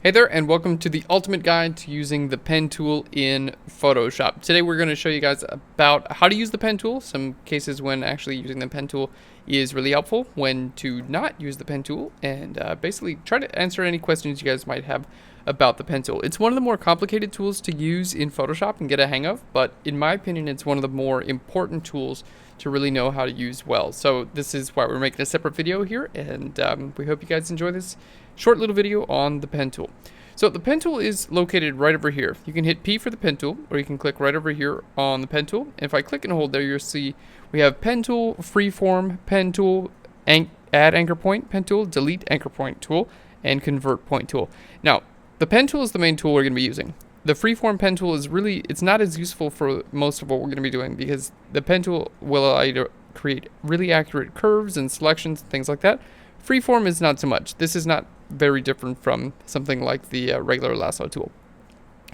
Hey there, and welcome to the ultimate guide to using the pen tool in Photoshop. Today we're going to show you guys about how to use the pen tool, some cases when actually using the pen tool is really helpful, when to not use the pen tool, and basically try to answer any questions you guys might have about the pen tool. It's one of the more complicated tools to use in Photoshop and get a hang of, but in my opinion it's one of the more important tools to really know how to use well. So this is why we're making a separate video here, and we hope you guys enjoy this short little video on the pen tool. So the pen tool is located right over here. You can hit P for the pen tool, or you can click right over here on the pen tool. And if I click and hold there, you'll see we have pen tool, freeform, pen tool, add anchor point, pen tool, delete anchor point tool, and convert point tool. Now, the pen tool is the main tool we're going to be using. The freeform pen tool is it's not as useful for most of what we're going to be doing, because the pen tool will allow you to create really accurate curves and selections and things like that. Freeform is not so much. This is not very different from something like the regular lasso tool.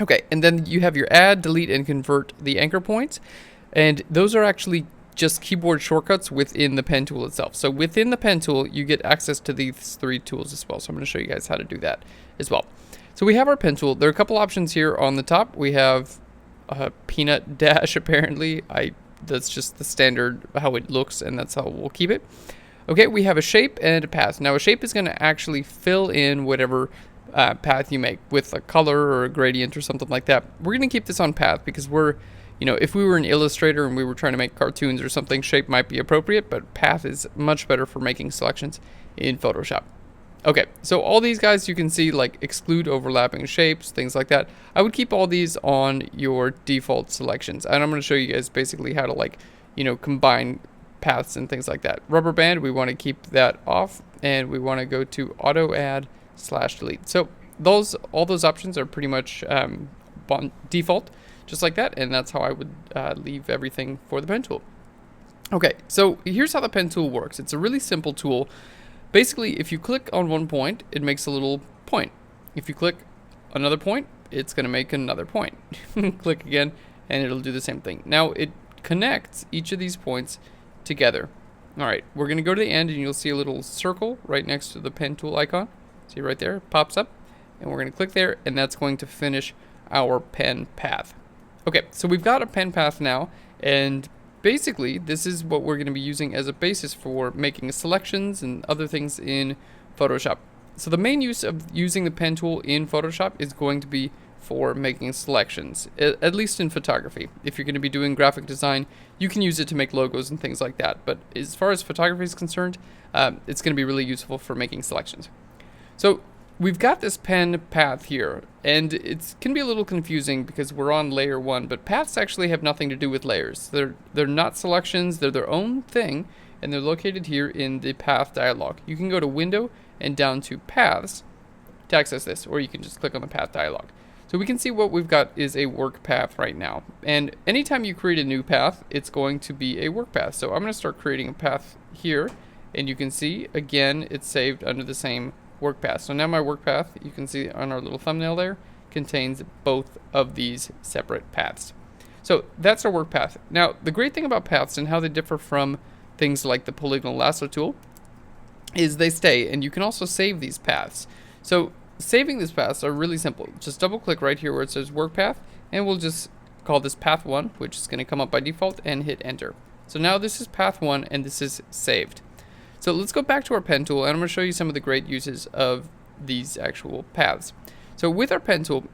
Okay, and then you have your add, delete, and convert the anchor points, and those are actually just keyboard shortcuts within the pen tool itself. So within the pen tool, you get access to these three tools as well. So I'm going to show you guys how to do that as well. So we have our pen tool. There are a couple options here on the top. We have a peanut dash, apparently. That's just the standard how it looks, and that's how we'll keep it. Okay, we have a shape and a path. Now a shape is going to actually fill in whatever path you make with a color or a gradient or something like that. We're going to keep this on path because if we were an illustrator and we were trying to make cartoons or something, shape might be appropriate, but path is much better for making selections in Photoshop. Okay, so all these guys you can see, like exclude overlapping shapes, things like that. I would keep all these on your default selections, and I'm going to show you guys basically how to combine paths and things like that. Rubber band, we want to keep that off, and we want to go to auto add / delete. So all those options are pretty much on default, just like that, and that's how I would leave everything for the pen tool. Okay, so here's how the pen tool works. It's a really simple tool. Basically, if you click on one point, it makes a little point. If you click another point, it's going to make another point. Click again, and it'll do the same thing. Now it connects each of these points together. All right, we're going to go to the end, and you'll see a little circle right next to the pen tool icon. See right there, it pops up, and we're going to click there, and that's going to finish our pen path. Okay, so we've got a pen path now, and basically this is what we're going to be using as a basis for making selections and other things in Photoshop. So the main use of using the pen tool in Photoshop is going to be for making selections, at least in photography. If you're going to be doing graphic design, you can use it to make logos and things like that. But as far as photography is concerned, it's going to be really useful for making selections. So we've got this pen path here, and it can be a little confusing because we're on layer 1, but paths actually have nothing to do with layers. They're not selections, they're their own thing, and they're located here in the path dialog. You can go to Window and down to Paths to access this, or you can just click on the path dialog. So we can see what we've got is a work path right now. And anytime you create a new path, it's going to be a work path. So I'm going to start creating a path here, and you can see, again, it's saved under the same work path. So now my work path, you can see on our little thumbnail there, contains both of these separate paths. So that's our work path. Now, the great thing about paths and how they differ from things like the polygonal lasso tool is they stay, and you can also save these paths. So saving these paths are really simple. Just double click right here where it says work path, and we'll just call this path 1, which is going to come up by default, and hit enter. So now this is path 1, and this is saved. So let's go back to our pen tool, and I'm going to show you some of the great uses of these actual paths. So with our pen tool,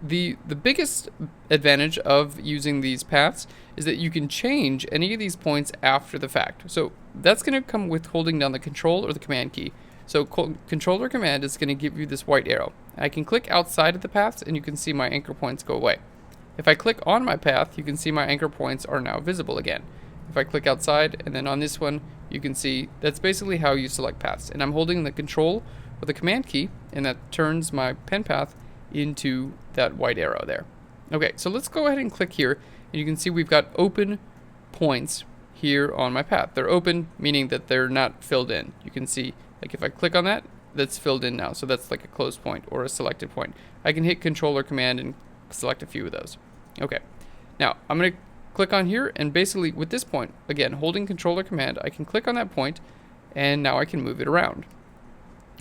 the biggest advantage of using these paths is that you can change any of these points after the fact. So that's going to come with holding down the control or the command key. So control or command is going to give you this white arrow. I can click outside of the paths, and you can see my anchor points go away. If I click on my path, you can see my anchor points are now visible again. If I click outside, and then on this one, you can see that's basically how you select paths. And I'm holding the control or the command key, and that turns my pen path into that white arrow there. Okay, so let's go ahead and click here, and you can see we've got open points here on my path. They're open, meaning that they're not filled in. You can see, like if I click on that, that's filled in now. So that's like a closed point or a selected point. I can hit control or command and select a few of those. Okay, now I'm going to click on here, and basically with this point, again, holding control or command, I can click on that point, and now I can move it around.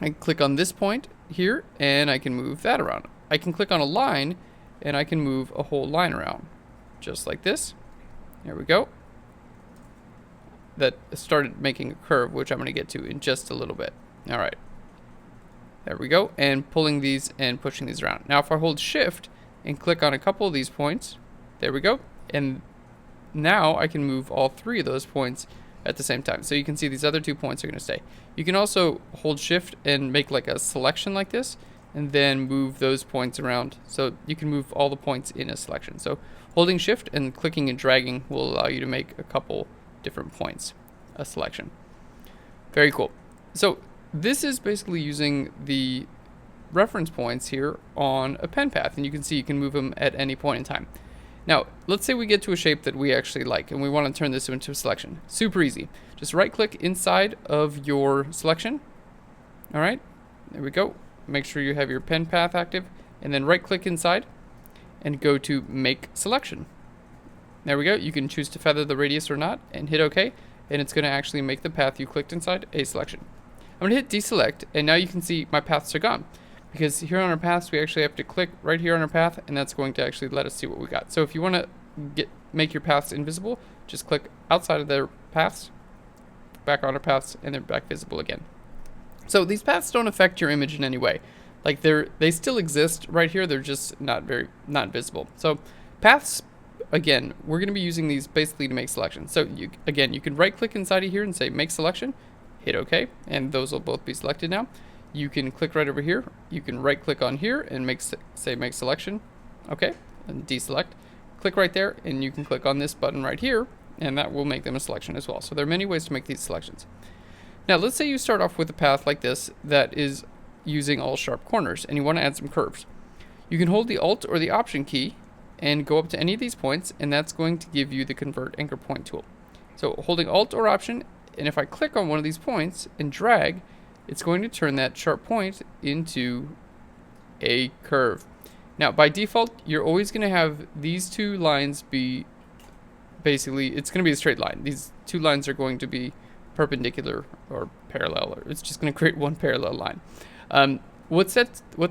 I can click on this point here and I can move that around. I can click on a line and I can move a whole line around just like this. There we go. That started making a curve, which I'm going to get to in just a little bit. All right. There we go. And pulling these and pushing these around. Now, if I hold shift and click on a couple of these points, there we go. And now I can move all three of those points at the same time. So you can see these other 2 points are going to stay. You can also hold shift and make like a selection like this and then move those points around. So you can move all the points in a selection. So holding shift and clicking and dragging will allow you to make a couple different points, a selection. Very cool. So this is basically using the reference points here on a pen path, and you can see you can move them at any point in time. Now, let's say we get to a shape that we actually like and we want to turn this into a selection. Super easy. Just right click inside of your selection. All right, there we go. Make sure you have your pen path active and then right click inside and go to make selection. There we go. You can choose to feather the radius or not and hit OK, and it's going to actually make the path you clicked inside a selection. I'm going to hit deselect, and now you can see my paths are gone. Because here on our paths, we actually have to click right here on our path, and that's going to actually let us see what we got. So if you want to make your paths invisible, just click outside of their paths, back on our paths, and they're back visible again. So these paths don't affect your image in any way. Like they still exist right here, they're just not visible. So paths, again, we're going to be using these basically to make selections. So you can right click inside of here and say make selection, hit OK, and those will both be selected now. You can click right over here. You can right click on here and make selection, okay, and deselect. Click right there, and you can click on this button right here, and that will make them a selection as well. So there are many ways to make these selections. Now, let's say you start off with a path like this that is using all sharp corners, and you want to add some curves. You can hold the Alt or the Option key and go up to any of these points, and that's going to give you the Convert Anchor Point tool. So holding Alt or Option, and if I click on one of these points and drag, it's going to turn that sharp point into a curve. Now, by default, you're always going to have these two lines be basically, it's going to be a straight line. These two lines are going to be perpendicular or parallel, or it's just going to create one parallel line. What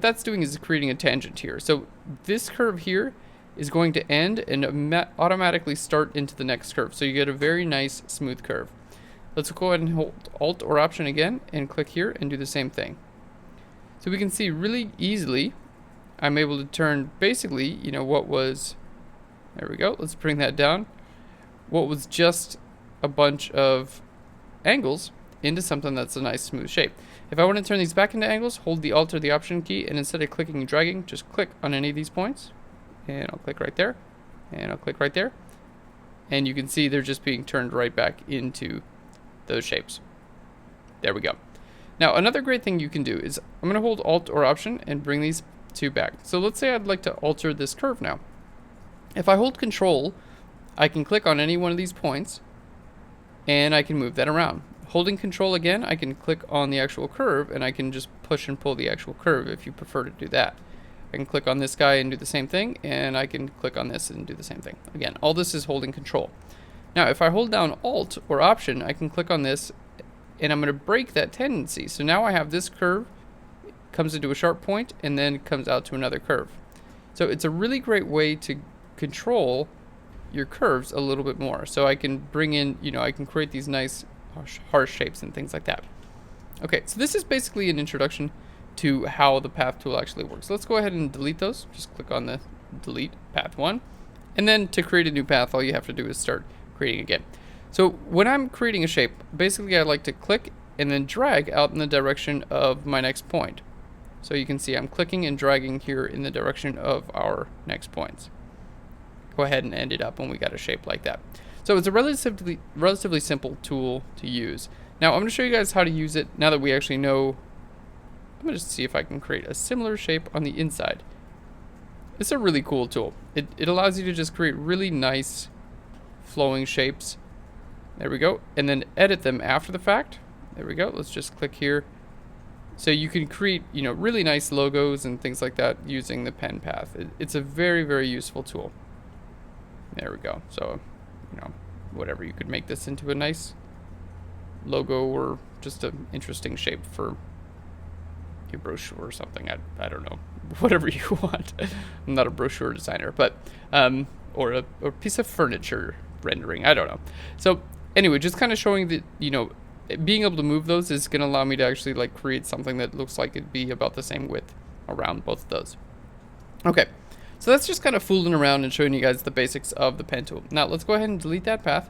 that's doing is creating a tangent here. So this curve here is going to end and automatically start into the next curve. So you get a very nice smooth curve. Let's go ahead and hold Alt or Option again and click here and do the same thing. So we can see really easily I'm able to turn basically, you know, what was, there we go, let's bring that down, what was just a bunch of angles into something that's a nice smooth shape. If I want to turn these back into angles, hold the Alt or the Option key, and instead of clicking and dragging, just click on any of these points, and I'll click right there, and I'll click right there, and you can see they're just being turned right back into those shapes. There we go. Now, another great thing you can do is I'm going to hold Alt or Option and bring these two back. So let's say I'd like to alter this curve now. If I hold Control, I can click on any one of these points and I can move that around. Holding Control again, I can click on the actual curve and I can just push and pull the actual curve if you prefer to do that. I can click on this guy and do the same thing, and I can click on this and do the same thing. Again, all this is holding Control. Now, if I hold down Alt or Option, I can click on this, and I'm going to break that tendency. So now I have this curve, comes into a sharp point, and then comes out to another curve. So it's a really great way to control your curves a little bit more. So I can bring in, you know, I can create these nice harsh shapes and things like that. Okay, so this is basically an introduction to how the path tool actually works. Let's go ahead and delete those. Just click on the delete path 1. And then to create a new path, all you have to do is start creating again. So when I'm creating a shape, basically I like to click and then drag out in the direction of my next point. So you can see I'm clicking and dragging here in the direction of our next points. Go ahead and end it up when we got a shape like that. So it's a relatively simple tool to use. Now I'm going to show you guys how to use it now that we actually know. I'm going to just see if I can create a similar shape on the inside. It's a really cool tool. It allows you to just create really nice flowing shapes. There we go. And then edit them after the fact. There we go. Let's just click here. So you can create, you know, really nice logos and things like that using the pen path. It's a very, very useful tool. There we go. So, you know, whatever, you could make this into a nice logo or just an interesting shape for a brochure or something. I don't know, whatever you want. I'm not a brochure designer, but or a piece of furniture rendering. I don't know. So anyway, just kind of showing that, you know, being able to move those is going to allow me to actually like create something that looks like it'd be about the same width around both of those. Okay, so that's just kind of fooling around and showing you guys the basics of the pen tool. Now let's go ahead and delete that path.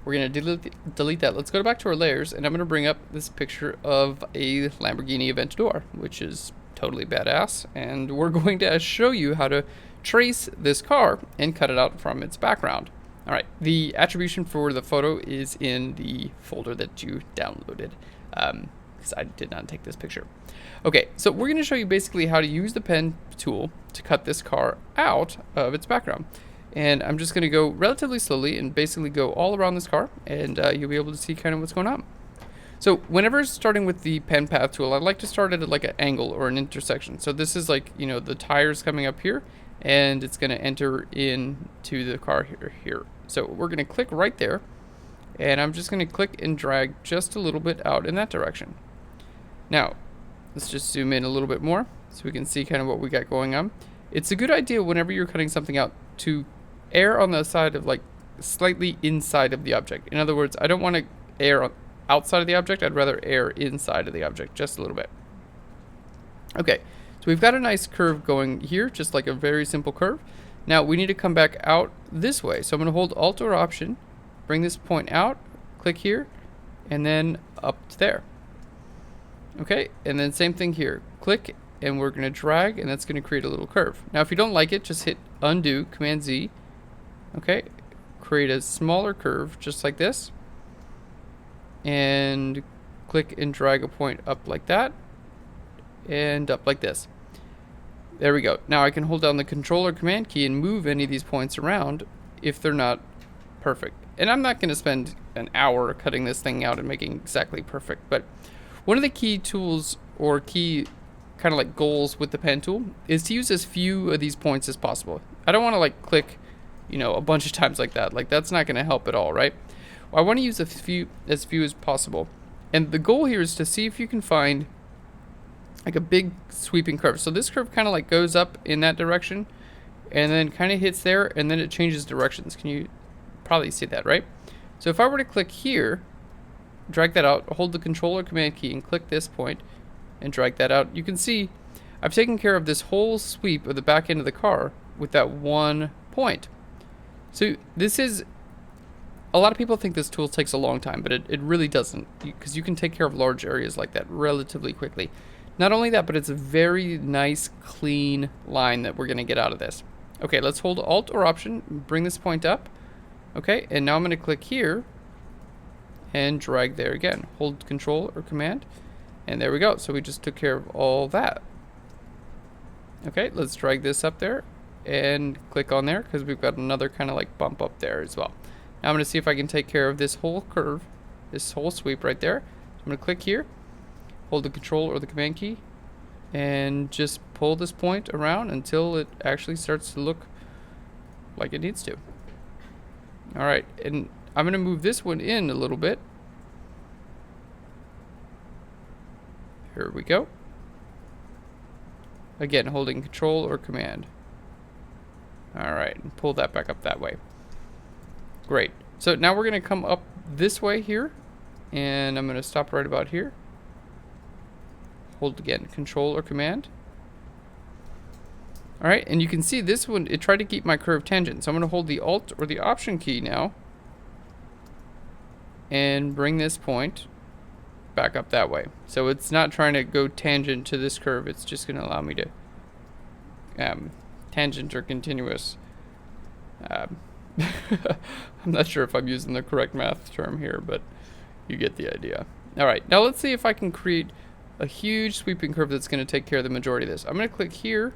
We're going to delete that. Let's go back to our layers, and I'm going to bring up this picture of a Lamborghini Aventador, which is totally badass. And we're going to show you how to trace this car and cut it out from its background. All right, the attribution for the photo is in the folder that you downloaded, because I did not take this picture. Okay, so we're going to show you basically how to use the pen tool to cut this car out of its background. And I'm just going to go relatively slowly and basically go all around this car, and you'll be able to see kind of what's going on. So whenever starting with the pen path tool, I like to start at like an angle or an intersection. So this is like, you know, the tires coming up here, and it's going to enter into the car here. So we're going to click right there, and I'm just going to click and drag just a little bit out in that direction. Now, let's just zoom in a little bit more so we can see kind of what we got going on. It's a good idea whenever you're cutting something out to err on the side of like slightly inside of the object. In other words, I don't want to err outside of the object. I'd rather err inside of the object just a little bit. Okay, so we've got a nice curve going here, just like a very simple curve. Now we need to come back out this way. So I'm going to hold Alt or Option, bring this point out, click here, and then up to there. Okay, and then same thing here. Click, and we're going to drag, and that's going to create a little curve. Now if you don't like it, just hit Undo, Command Z. Okay, create a smaller curve just like this, and click and drag a point up like that, and up like this. There we go. Now I can hold down the Control or Command key and move any of these points around if they're not perfect. And I'm not going to spend an hour cutting this thing out and making exactly perfect, but one of the key tools or key kind of like goals with the pen tool is to use as few of these points as possible. I don't want to like click, you know, a bunch of times like that. Like that's not going to help at all, right? Well, I want to use as few as possible. And the goal here is to see if you can find like a big sweeping curve. So this curve kind of like goes up in that direction and then kind of hits there, and then it changes directions. Can you probably see that, right? So if I were to click here, drag that out, hold the Control or Command key and click this point and drag that out, you can see I've taken care of this whole sweep of the back end of the car with that one point. So this is, a lot of people think this tool takes a long time, but it really doesn't, because you can take care of large areas like that relatively quickly. Not only that, but it's a very nice clean line that we're going to get out of this. Okay, let's hold Alt or Option, bring this point up. Okay, and now I'm going to click here and drag there again. Hold Control or Command, and there we go. So we just took care of all that. Okay, let's drag this up there and click on there, because we've got another kind of like bump up there as well. Now I'm going to see if I can take care of this whole curve, this whole sweep right there. So I'm going to click here, hold the Control or the Command key, and just pull this point around until it actually starts to look like it needs to. All right, and I'm going to move this one in a little bit. Here we go. Again, holding Control or Command. All right, and pull that back up that way. Great. So now we're going to come up this way here, and I'm going to stop right about here. Hold again, Control or Command. All right, and you can see this one, it tried to keep my curve tangent. So I'm going to hold the Alt or the Option key now and bring this point back up that way. So it's not trying to go tangent to this curve. It's just going to allow me to tangent or continuous. I'm not sure if I'm using the correct math term here, but you get the idea. All right, now let's see if I can create a huge sweeping curve that's going to take care of the majority of this. I'm going to click here.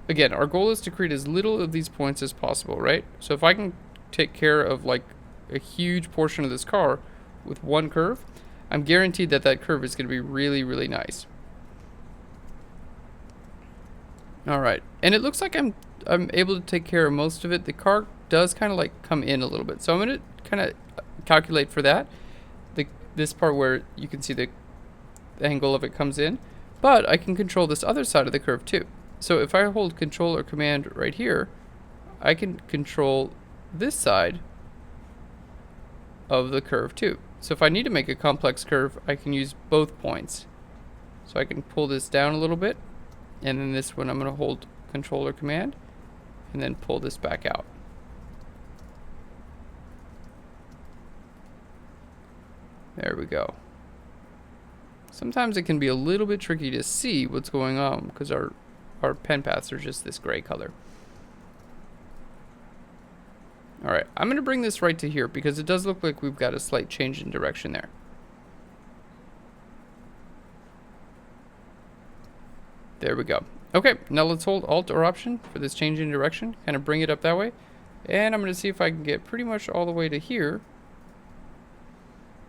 Again, our goal is to create as little of these points as possible, right? So if I can take care of like a huge portion of this car with one curve, I'm guaranteed that that curve is going to be really, really nice. All right, and it looks like I'm able to take care of most of it. The car does kind of like come in a little bit, so I'm going to kind of calculate for that. This part where you can see the angle of it comes in, but I can control this other side of the curve too. So if I hold Control or Command right here, I can control this side of the curve too. So if I need to make a complex curve, I can use both points. So I can pull this down a little bit, and then this one I'm going to hold Control or Command, and then pull this back out. There we go. Sometimes it can be a little bit tricky to see what's going on because our pen paths are just this gray color. Alright, I'm going to bring this right to here because it does look like we've got a slight change in direction there. There we go. Okay, now let's hold Alt or Option for this change in direction. Kind of bring it up that way. And I'm going to see if I can get pretty much all the way to here.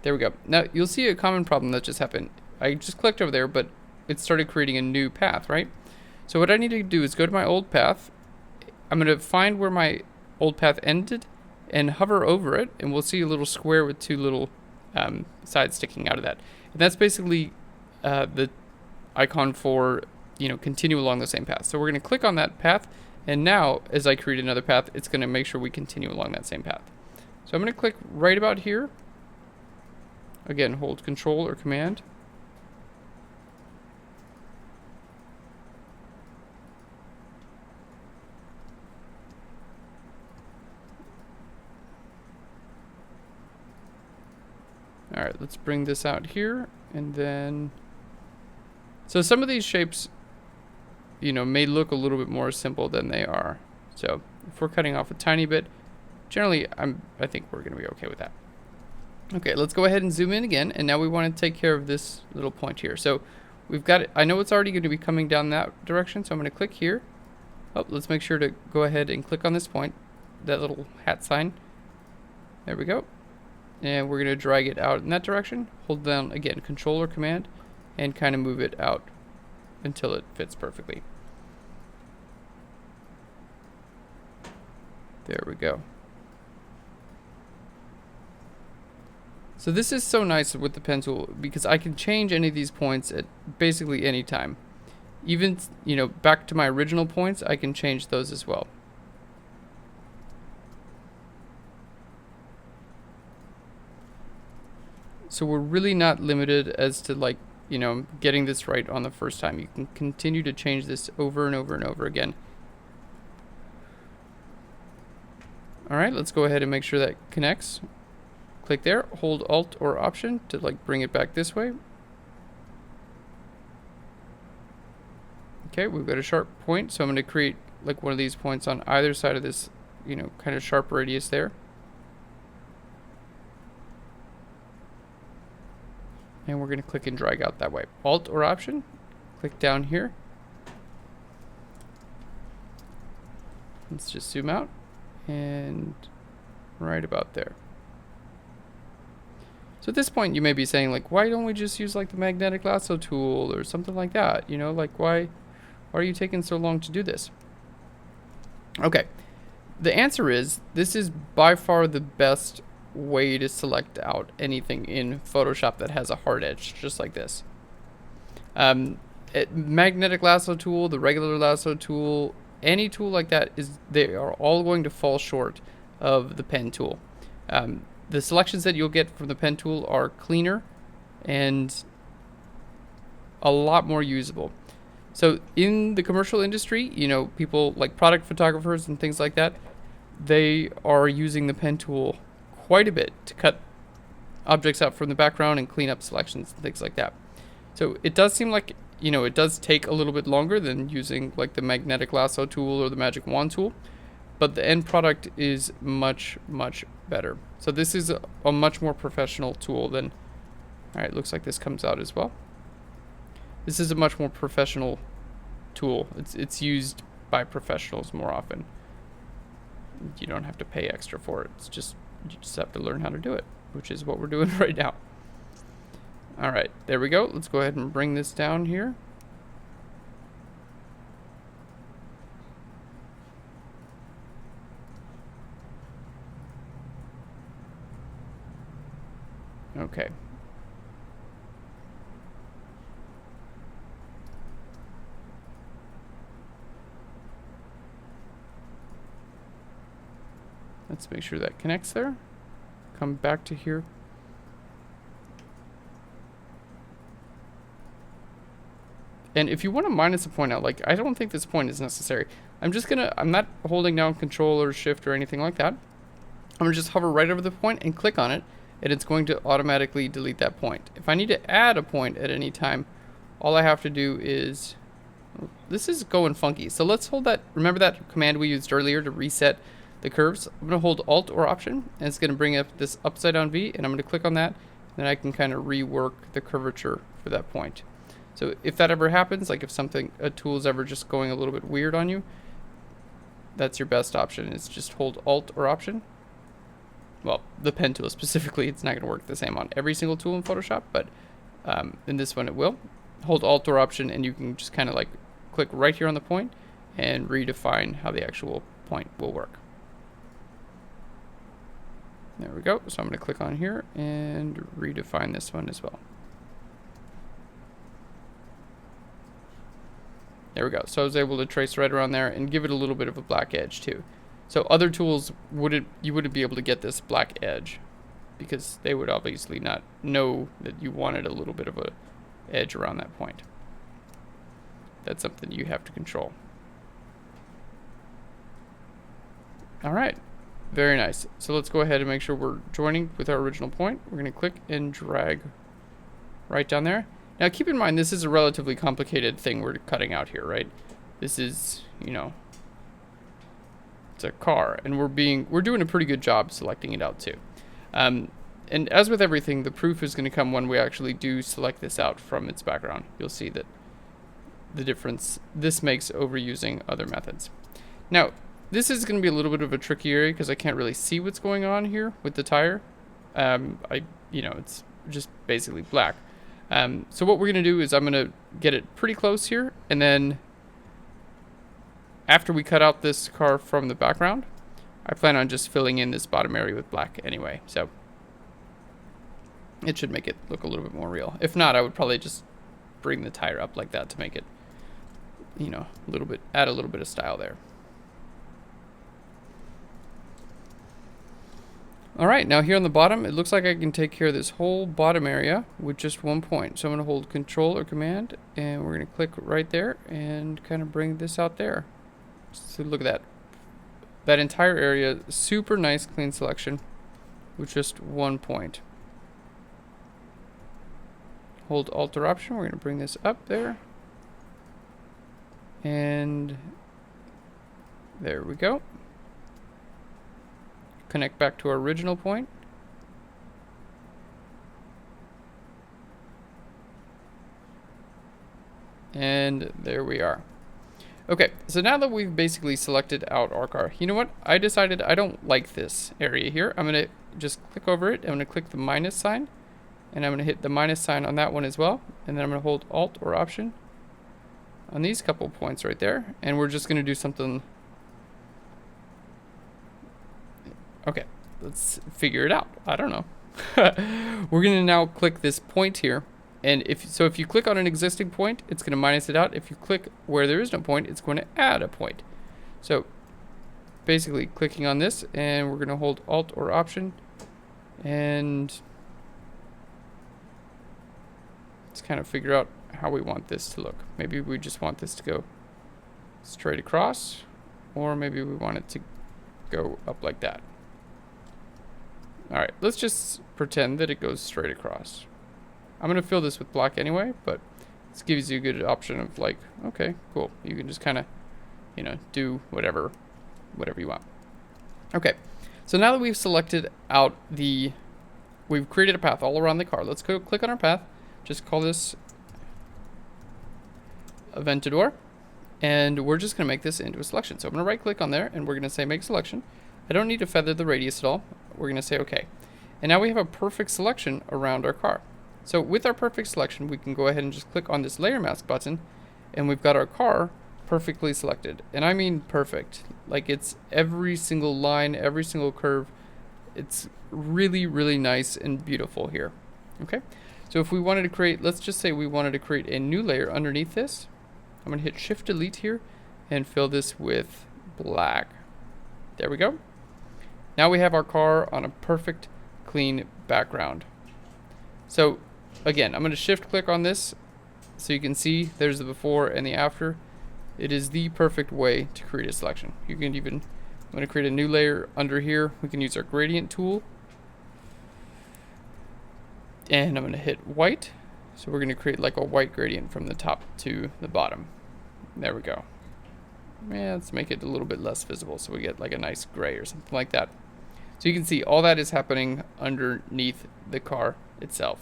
There we go. Now, you'll see a common problem that just happened. I just clicked over there, but it started creating a new path, right? So what I need to do is go to my old path. I'm going to find where my old path ended and hover over it, and we'll see a little square with two little sides sticking out of that. And that's basically the icon for, continue along the same path. So we're going to click on that path, and now as I create another path, it's going to make sure we continue along that same path. So I'm going to click right about here. Again, hold Control or Command. All right, let's bring this out here, and then, so some of these shapes, may look a little bit more simple than they are. So if we're cutting off a tiny bit, generally, I think we're gonna be okay with that. Okay, let's go ahead and zoom in again, and now we want to take care of this little point here. So we've got it. I know it's already going to be coming down that direction, so I'm going to click here. Oh, let's make sure to go ahead and click on this point, that little hat sign. There we go. And we're going to drag it out in that direction. Hold down, again, Control or Command, and kind of move it out until it fits perfectly. There we go. So this is so nice with the pen tool because I can change any of these points at basically any time. Even, back to my original points, I can change those as well. So we're really not limited as to getting this right on the first time. You can continue to change this over and over and over again. All right, let's go ahead and make sure that connects. Click there, hold Alt or Option to bring it back this way. Okay, we've got a sharp point, so I'm going to create one of these points on either side of this, kind of sharp radius there. And we're going to click and drag out that way. Alt or Option, click down here. Let's just zoom out and right about there. So at this point, you may be saying, why don't we just use the magnetic lasso tool or something like that? Why are you taking so long to do this? Okay, the answer is this is by far the best way to select out anything in Photoshop that has a hard edge, just like this. Magnetic lasso tool, the regular lasso tool, any tool like that, they are all going to fall short of the pen tool. The selections that you'll get from the pen tool are cleaner and a lot more usable. So in the commercial industry, people like product photographers and things like that, they are using the pen tool quite a bit to cut objects out from the background and clean up selections and things like that. So it does seem like, it does take a little bit longer than using the magnetic lasso tool or the magic wand tool, but the end product is much, much better. So this is a much more professional tool than, all right, looks like this comes out as well. This is a much more professional tool. It's used by professionals more often. You don't have to pay extra for it. You just have to learn how to do it, which is what we're doing right now. All right, there we go. Let's go ahead and bring this down here. Okay. Let's make sure that connects there. Come back to here. And if you want to minus a point out, like, I don't think this point is necessary. I'm not holding down Control or Shift or anything like that. I'm going to just hover right over the point and click on it, and it's going to automatically delete that point. If I need to add a point at any time, all I have to do is, this is going funky. So let's hold that, remember that command we used earlier to reset the curves? I'm going to hold Alt or Option, and it's going to bring up this upside down V, and I'm going to click on that, and then I can kind of rework the curvature for that point. So if that ever happens, like if a tool is ever just going a little bit weird on you, that's your best option, is just hold Alt or Option. Well, the pen tool specifically, it's not going to work the same on every single tool in Photoshop, but in this one it will. Hold Alt or Option, and you can just kind of like click right here on the point and redefine how the actual point will work. There we go. So I'm going to click on here and redefine this one as well. There we go. So I was able to trace right around there and give it a little bit of a black edge too. So other tools you wouldn't be able to get this black edge because they would obviously not know that you wanted a little bit of a edge around that point. That's something you have to control. All right, very nice. So let's go ahead and make sure we're joining with our original point. We're going to click and drag right down there. Now keep in mind, this is a relatively complicated thing we're cutting out here, right? This is, you know, it's a car, and we're doing a pretty good job selecting it out too. And as with everything, the proof is going to come when we actually do select this out from its background. You'll see that the difference this makes over using other methods. Now, this is going to be a little bit of a tricky area because I can't really see what's going on here with the tire. It's just basically black. So what we're going to do is I'm going to get it pretty close here, and then after we cut out this car from the background, I plan on just filling in this bottom area with black anyway. So it should make it look a little bit more real. If not, I would probably just bring the tire up like that to make it, you know, add a little bit of style there. All right, now here on the bottom, it looks like I can take care of this whole bottom area with just one point. So I'm going to hold Control or Command, and we're going to click right there and kind of bring this out there. So look at that. That entire area, super nice, clean selection with just one point. Hold Alt or Option. We're going to bring this up there. And there we go. Connect back to our original point. And there we are. Okay, so now that we've basically selected out our car, you know what? I decided I don't like this area here. I'm going to just click over it. I'm going to click the minus sign, and I'm going to hit the minus sign on that one as well. And then I'm going to hold Alt or Option on these couple points right there. And we're just going to do something. Okay, let's figure it out. I don't know. We're going to now click this point here. And if you click on an existing point, it's going to minus it out. If you click where there is no point, it's going to add a point. So basically clicking on this, and we're going to hold Alt or Option, and let's kind of figure out how we want this to look. Maybe we just want this to go straight across, or maybe we want it to go up like that. All right, let's just pretend that it goes straight across. I'm going to fill this with black anyway, but this gives you a good option of like, okay, cool. You can just kind of, you know, do whatever you want. Okay, so now that we've selected out we've created a path all around the car. Let's go click on our path. Just call this Aventador, and we're just going to make this into a selection. So I'm going to right click on there, and we're going to say make selection. I don't need to feather the radius at all. We're going to say okay. And now we have a perfect selection around our car. So with our perfect selection, we can go ahead and just click on this layer mask button, and we've got our car perfectly selected. And I mean perfect. Like, it's every single line, every single curve. It's really, really nice and beautiful here. Okay. So if we wanted to create, let's just say we wanted to create a new layer underneath this. I'm going to hit Shift Delete here and fill this with black. There we go. Now we have our car on a perfect clean background. So again, I'm going to shift click on this so you can see there's the before and the after. It is the perfect way to create a selection. You can even, I'm going to create a new layer under here. We can use our gradient tool. And I'm going to hit white. So we're going to create like a white gradient from the top to the bottom. There we go. Yeah, let's make it a little bit less visible so we get like a nice gray or something like that. So you can see all that is happening underneath the car itself.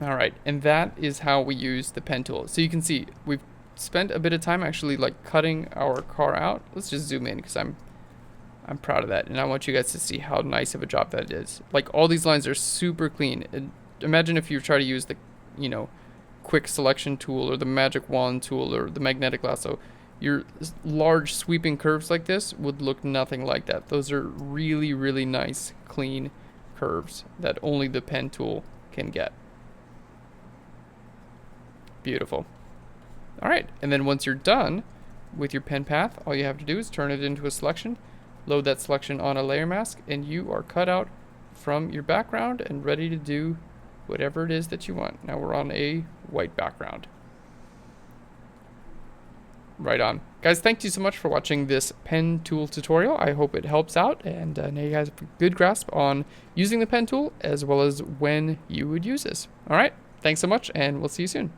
All right, and that is how we use the pen tool. So you can see we've spent a bit of time actually like cutting our car out. Let's just zoom in because I'm proud of that, and I want you guys to see how nice of a job that is. Like all these lines are super clean. And imagine if you try to use the, you know, quick selection tool or the magic wand tool or the magnetic lasso. Your large sweeping curves like this would look nothing like that. Those are really, really nice, clean curves that only the pen tool can get. Beautiful. All right, and then once you're done with your pen path, all you have to do is turn it into a selection, load that selection on a layer mask, and you are cut out from your background and ready to do whatever it is that you want. Now we're on a white background. Right on. Guys, thank you so much for watching this pen tool tutorial. I hope it helps out, and now you guys have a good grasp on using the pen tool as well as when you would use this. All right, thanks so much, and we'll see you soon.